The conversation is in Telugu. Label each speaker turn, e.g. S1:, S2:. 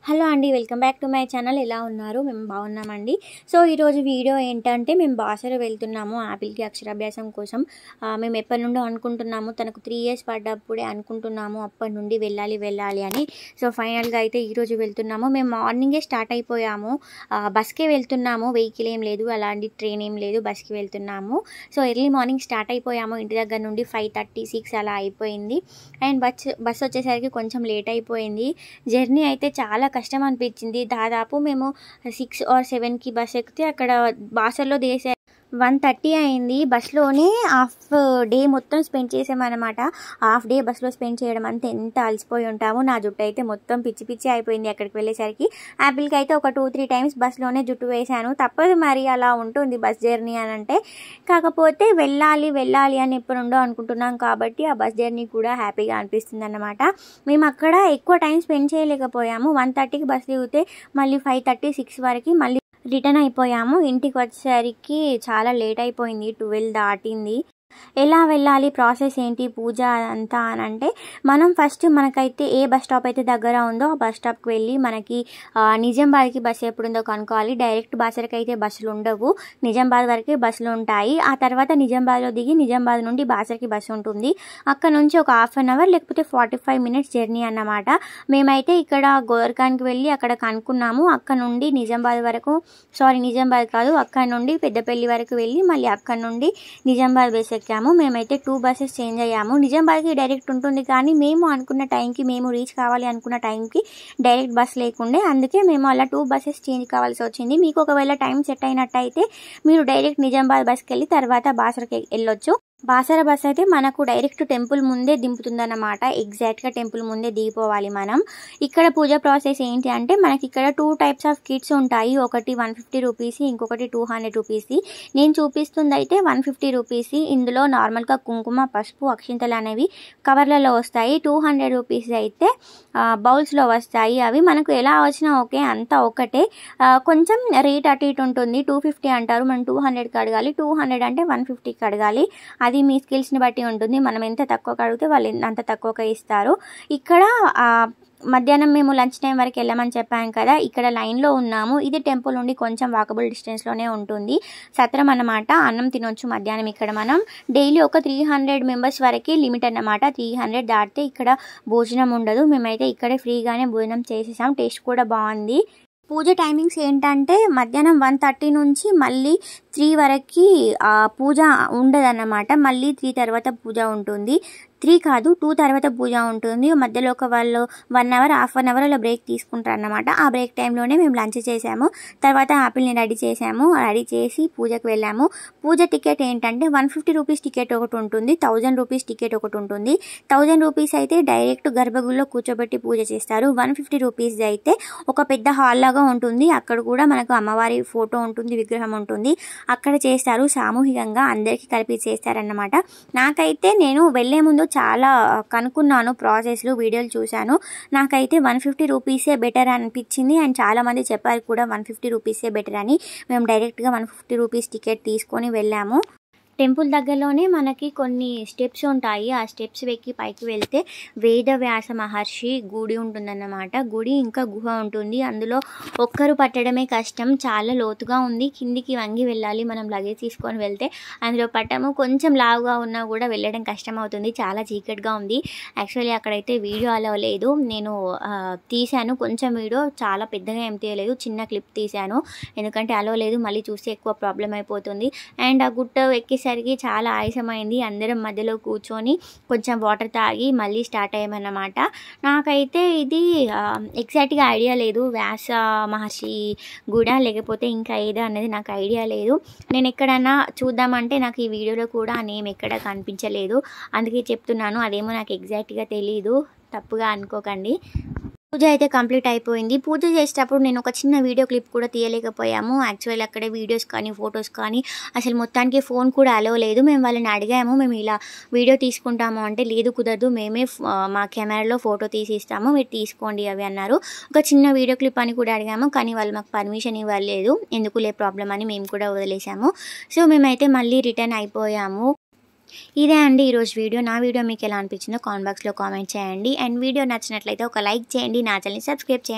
S1: హలో అండి, welcome back to my channel. ఎలా ఉన్నారు? మేము బాగున్నామండి. సో ఈరోజు వీడియో ఏంటంటే మేము బాసర వెళ్తున్నాము యాపిల్కి అక్షరాభ్యాసం కోసం. మేము ఎప్పటి నుండో అనుకుంటున్నాము, తనకు 3 years పడ్డప్పుడే అనుకుంటున్నాము అప్పటి నుండి వెళ్ళాలి అని. సో ఫైనల్గా అయితే ఈరోజు వెళ్తున్నాము. మేము మార్నింగే స్టార్ట్ అయిపోయాము. బస్కే వెళ్తున్నాము, వెహికల్ ఏం లేదు, అలాంటి ట్రైన్ ఏం లేదు, బస్కి వెళ్తున్నాము. సో ఎర్లీ మార్నింగ్ స్టార్ట్ అయిపోయాము. ఇంటి దగ్గర నుండి 5:36 అలా అయిపోయింది. అండ్ బస్ వచ్చేసరికి కొంచెం లేట్ అయిపోయింది. జర్నీ అయితే చాలా కష్టం అనిపించింది. దాదాపు మేము 6 or 7కి బస్ ఎక్కితే అక్కడ బాసర్లో 1:30 అయింది. బస్లోనే హాఫ్ డే మొత్తం స్పెండ్ చేసామన్నమాట. హాఫ్ డే బస్లో స్పెండ్ చేయడం అంతా ఎంత అలసిపోయి ఉంటాము. నా జుట్టు అయితే మొత్తం పిచ్చి అయిపోయింది అక్కడికి వెళ్ళేసరికి. యాపిల్కి అయితే ఒక 2-3 times బస్లోనే జుట్టు వేశాను. తప్పదు మరి, అలా ఉంటుంది బస్ జర్నీ అని అంటే. కాకపోతే వెళ్ళాలి అని ఎప్పుడు నుండో అనుకుంటున్నాం కాబట్టి ఆ బస్ జర్నీ కూడా హ్యాపీగా అనిపిస్తుంది అన్నమాట. మేము అక్కడ ఎక్కువ టైం స్పెండ్ చేయలేకపోయాము. 1:30కి బస్ దిగితే మళ్ళీ 5:30-6 వరకు మళ్ళీ రిటర్న్ అయిపోయాము. ఇంటికి వచ్చేసరికి చాలా లేట్ అయిపోయింది, 12 దాటింది. ఎలా వెళ్ళాలి, ప్రాసెస్ ఏంటి, పూజ అంతా అని అంటే, మనం ఫస్ట్ మనకైతే ఏ బస్ స్టాప్ అయితే దగ్గర ఉందో ఆ బస్ స్టాప్కి వెళ్ళి మనకి నిజామాబాద్కి బస్సు ఎప్పుడుందో కనుక్కోవాలి. డైరెక్ట్ బాసరకి అయితే బస్సులు ఉండవు, నిజామాబాద్ వరకే బస్సులు ఉంటాయి. ఆ తర్వాత నిజామాబాద్లో దిగి నిజామాబాద్ నుండి బాసరకి బస్సు ఉంటుంది. అక్కడ నుంచి ఒక 1/2 hour లేకపోతే 45 minutes జర్నీ అన్నమాట. మేమైతే ఇక్కడ గోర్ఖాన్కి వెళ్ళి అక్కడ కనుక్కున్నాము. అక్కడ నుండి నిజామాబాద్ కాదు, అక్కడ నుండి పెద్దపల్లి వరకు వెళ్ళి మళ్ళీ అక్కడ నుండి నిజామాబాద్ బస్ ఎక్కాము. మేమైతే 2 buses చేంజ్ అయ్యాము. నిజామాబాద్కి డైరెక్ట్ ఉంటుంది, కానీ మేము అనుకున్న టైంకి, మేము రీచ్ కావాలి అనుకున్న టైంకి డైరెక్ట్ బస్ లేకుండే. అందుకే మేము అలా 2 buses చేంజ్ కావాల్సి వచ్చింది. మీకు ఒకవేళ టైం సెట్ అయినట్టయితే మీరు డైరెక్ట్ నిజామాబాద్ బస్కి వెళ్ళి తర్వాత బాసరకి వెళ్ళొచ్చు. బాసర బస్ అయితే మనకు డైరెక్ట్ టెంపుల్ ముందే దింపుతుందన్నమాట. ఎగ్జాక్ట్గా టెంపుల్ ముందే దిగిపోవాలి మనం. ఇక్కడ పూజ ప్రాసెస్ ఏంటి అంటే, మనకి ఇక్కడ 2 types ఆఫ్ కిట్స్ ఉంటాయి. ఒకటి 150 rupees, ఇంకొకటి 200 rupees. నేను చూపిస్తుంది అయితే 150 rupees. ఇందులో నార్మల్గా కుంకుమ, పసుపు, అక్షింతలు అనేవి కవర్లలో వస్తాయి. 200 rupees అయితే బౌల్స్లో వస్తాయి. అవి మనకు ఎలా వచ్చినా ఓకే, అంతా ఒకటే. కొంచెం రేట్ అటు ఇటు ఉంటుంది. 250 అంటారు, మనం 200కి అడగాలి. 200 అంటే 150కి అడగాలి. అది మీ స్కిల్స్ని బట్టి ఉంటుంది. మనం ఎంత తక్కువగా అడిగితే వాళ్ళు అంత తక్కువగా ఇస్తారు. ఇక్కడ మధ్యాహ్నం మేము లంచ్ టైం వరకు వెళ్ళామని చెప్పాను కదా, ఇక్కడ లైన్లో ఉన్నాము. ఇది టెంపుల్ నుండి కొంచెం వాకబుల్ డిస్టెన్స్లోనే ఉంటుంది. సత్రం అన్నమాట, అన్నం తినొచ్చు మధ్యాహ్నం. ఇక్కడ మనం డైలీ ఒక 300 members వరకు లిమిట్ అన్నమాట. 300 దాటితే ఇక్కడ భోజనం ఉండదు. మేమైతే ఇక్కడే ఫ్రీగానే భోజనం చేసేసాం. టేస్ట్ కూడా బాగుంది. పూజ టైమింగ్స్ ఏంటంటే, మధ్యాహ్నం 1:30 నుంచి మళ్ళీ 3 వరకు పూజ ఉండదన్నమాట. మళ్ళీ 3 తర్వాత పూజ ఉంటుంది. 3 కాదు, 2 తర్వాత పూజ ఉంటుంది. మధ్యలో ఒక వాళ్ళు 1 hour, ½ hour అలా బ్రేక్ తీసుకుంటారు అన్నమాట. ఆ బ్రేక్ టైంలోనే మేము లంచ్ చేసాము. తర్వాత యాపిల్ని రెడీ చేసాము. రెడీ చేసి పూజకు వెళ్ళాము. పూజ టికెట్ ఏంటంటే 150 rupees టికెట్ ఒకటి ఉంటుంది, 1000 rupees టికెట్ ఒకటి ఉంటుంది. 1000 rupees అయితే డైరెక్ట్ గర్భగుడిలో కూర్చోబెట్టి పూజ చేస్తారు. 150 rupees అయితే ఒక పెద్ద హాల్ లాగా ఉంటుంది. అక్కడ కూడా మనకు అమ్మవారి ఫోటో ఉంటుంది, విగ్రహం ఉంటుంది. అక్కడ చేస్తారు, సామూహికంగా అందరికీ కలిపి చేస్తారన్నమాట. నాకైతే నేను వెళ్లే ముందు చాలా కనుక్కున్నాను, ప్రాసెస్లు, వీడియోలు చూశాను. నాకైతే 150 rupees బెటర్ అనిపించింది. అండ్ చాలా మంది చెప్పారు కూడా 150 rupees బెటర్ అని. మేము డైరెక్ట్గా 150 rupees టికెట్ తీసుకొని వెళ్ళాము. టెంపుల్ దగ్గరలోనే మనకి కొన్ని స్టెప్స్ ఉంటాయి. ఆ స్టెప్స్ ఎక్కి పైకి వెళ్తే వేదవ్యాస మహర్షి గుడి ఉంటుందన్నమాట. గుడి ఇంకా గుహ ఉంటుంది. అందులో ఒక్కరు పట్టడమే కష్టం, చాలా లోతుగా ఉంది. కిందికి వంగి వెళ్ళాలి మనం లగేజ్ తీసుకొని వెళ్తే. అందులో పట్టము కొంచెం లావుగా ఉన్నా కూడా వెళ్ళడం కష్టం అవుతుంది. చాలా చీకటిగా ఉంది. యాక్చువల్లీ అక్కడైతే వీడియో అలౌ లేదు. నేను తీశాను కొంచెం వీడియో, చాలా పెద్దగా ఏం తీయలేదు, చిన్న క్లిప్ తీశాను. ఎందుకంటే అలౌ లేదు, మళ్ళీ చూస్తే ఎక్కువ ప్రాబ్లం అయిపోతుంది. అండ్ ఆ గుట్ట ఎక్కేసరికి చాలా ఆయాసమైంది. అందరం మధ్యలో కూర్చొని కొంచెం వాటర్ తాగి మళ్ళీ స్టార్ట్ అయ్యామన్నమాట. నాకైతే ఇది ఎగ్జాక్ట్గా ఐడియా లేదు, వ్యాస మహర్షి గుడ లేకపోతే ఇంకా ఏదో అనేది నాకు ఐడియా లేదు. నేను ఎక్కడన్నా చూద్దామంటే నాకు ఈ వీడియోలో కూడా నేమ్ ఎక్కడ కనిపించలేదు, అందుకే చెప్తున్నాను. అదేమో నాకు ఎగ్జాక్ట్గా తెలీదు, తప్పుగా అనుకోకండి. పూజ అయితే కంప్లీట్ అయిపోయింది. పూజ చేసేటప్పుడు నేను ఒక చిన్న వీడియో క్లిప్ కూడా తీయలేకపోయాము. యాక్చువల్లీ అక్కడ వీడియోస్ కానీ ఫొటోస్ కానీ అసలు మొత్తానికి ఫోన్ కూడా అలౌ లేదు. మేము వాళ్ళని అడిగాము, మేము ఇలా వీడియో తీసుకుంటాము అంటే, లేదు కుదరదు, మేమే మా కెమెరాలో ఫోటో తీసి ఇస్తాము, మీరు తీసుకోండి అవి అన్నారు. ఒక చిన్న వీడియో క్లిప్ అని కూడా అడిగాము, కానీ వాళ్ళు మాకు పర్మిషన్ ఇవ్వలేదు. ఎందుకులే ప్రాబ్లం అని మేము కూడా వదిలేసాము. సో మేమైతే మళ్ళీ రిటర్న్ అయిపోయాము. ఇదే అండి ఈరోజు వీడియో. నా వీడియో మీకు ఎలా అనిపించిందో కామెంట్ బాక్స్లో కామెంట్ చేయండి. అండ్ వీడియో నచ్చినట్లయితే ఒక లైక్ చేయండి, నా ఛానల్ని సబ్స్క్రైబ్ చేయండి.